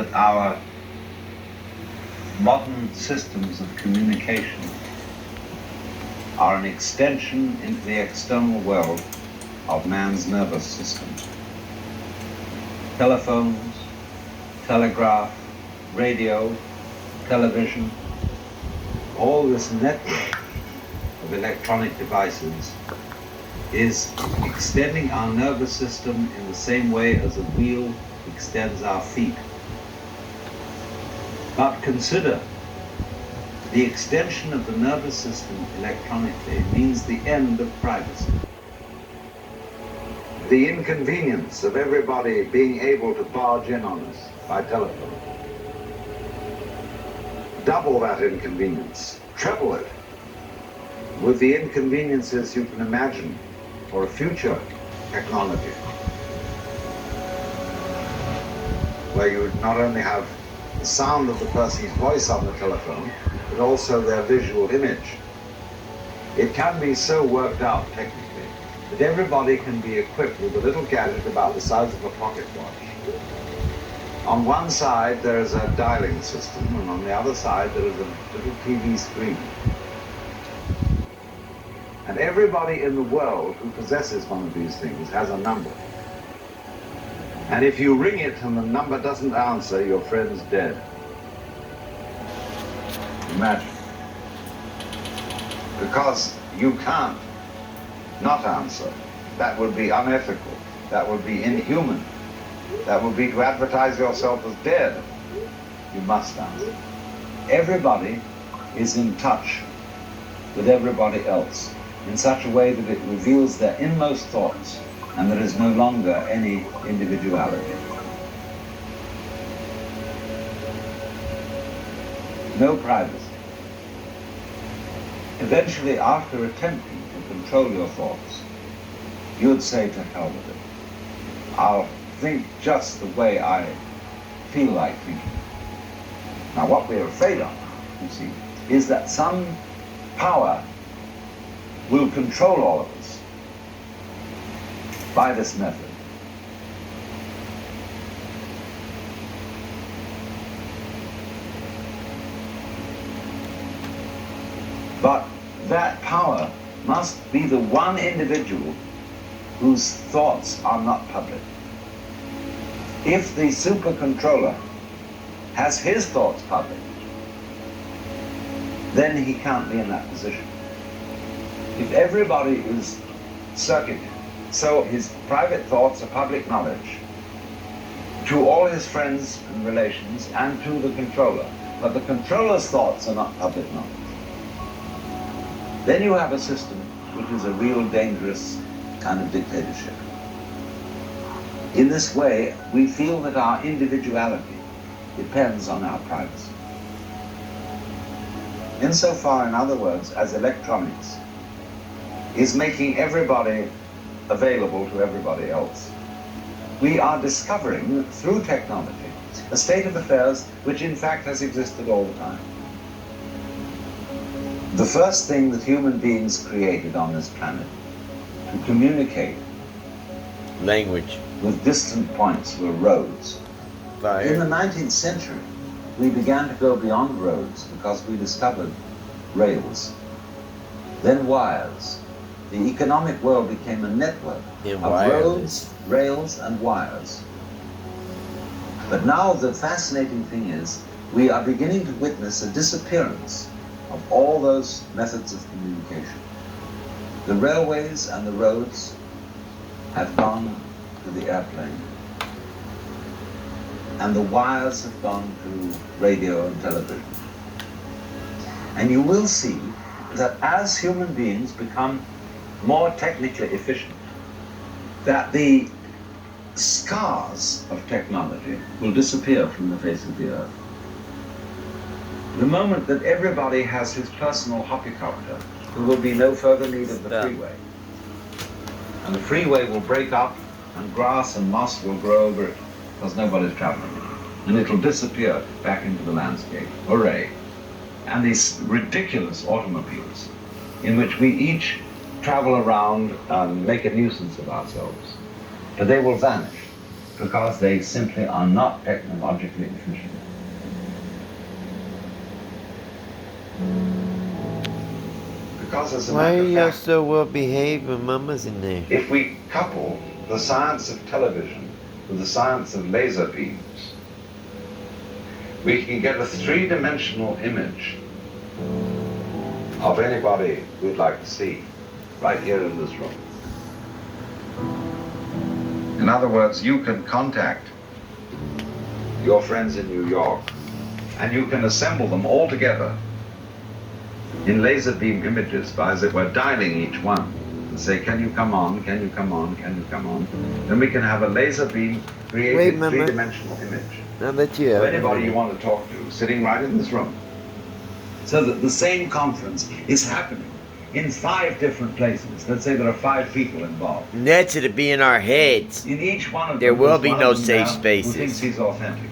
that our modern systems of communication are an extension into the external world of man's nervous system. Telephones, telegraph, radio, television, all this network of electronic devices is extending our nervous system in the same way as a wheel extends our feet. But consider, the extension of the nervous system electronically means the end of privacy. The inconvenience of everybody being able to barge in on us by telephone. Double that inconvenience, treble it, with the inconveniences you can imagine for a future technology, where you would not only have the sound of the person's voice on the telephone, but also their visual image. It can be so worked out technically that everybody can be equipped with a little gadget about the size of a pocket watch. On one side there is a dialing system, and on the other side there is a little TV screen. And everybody in the world who possesses one of these things has a number. And if you ring it and the number doesn't answer, your friend's dead. Imagine. Because you can't not answer. That would be unethical. That would be inhuman. That would be to advertise yourself as dead. You must answer. Everybody is in touch with everybody else in such a way that it reveals their inmost thoughts, and there is no longer any individuality. No privacy. Eventually, after attempting to control your thoughts, you would say, to hell with it. I'll think just the way I feel like thinking. Now, what we're afraid of, you see, is that some power will control all of us by this method. But that power must be the one individual whose thoughts are not public. If the super controller has his thoughts public, then he can't be in that position. If everybody is circuited, so his private thoughts are public knowledge to all his friends and relations and to the controller, but the controller's thoughts are not public knowledge, then you have a system which is a real dangerous kind of dictatorship. In this way, we feel that our individuality depends on our privacy. Insofar, in other words, as electronics is making everybody available to everybody else, we are discovering through technology a state of affairs which in fact has existed all the time. The first thing that human beings created on this planet to communicate language with distant points were roads. Fire. In the 19th century, we began to go beyond roads because we discovered rails, then wires. The economic world became a network of roads, rails, and wires. But now the fascinating thing is we are beginning to witness a disappearance of all those methods of communication. The railways and the roads have gone to the airplane, and the wires have gone to radio and television. And you will see that as human beings become more technically efficient, that the scars of technology will disappear from the face of the earth. The moment that everybody has his personal hoppycopter, there will be no further need of the freeway. And the freeway will break up, and grass and moss will grow over it, because nobody's traveling it. And it'll disappear back into the landscape. Hooray. And these ridiculous automobiles, in which we each travel around and make a nuisance of ourselves, but they will vanish. because they simply are not technologically efficient. Because as a Why matter are of y'all fact, so well behaved when Mama's in there? if we couple the science of television with the science of laser beams, we can get a three-dimensional image of anybody we'd like to see right here in this room. In other words, you can contact your friends in New York and you can assemble them all together in laser beam images by, as it were, dialing each one and say, can you come on, can you come on, can you come on? Then we can have a laser beam created three-dimensional image. I'll let you So have anybody you want to talk to sitting right in this room. So that the same conference is happening in 5 different places. Let's say there are 5 people involved. That's it'll be in our heads. In each one of them, There will there's be one no of them safe there spaces. who thinks he's authentic.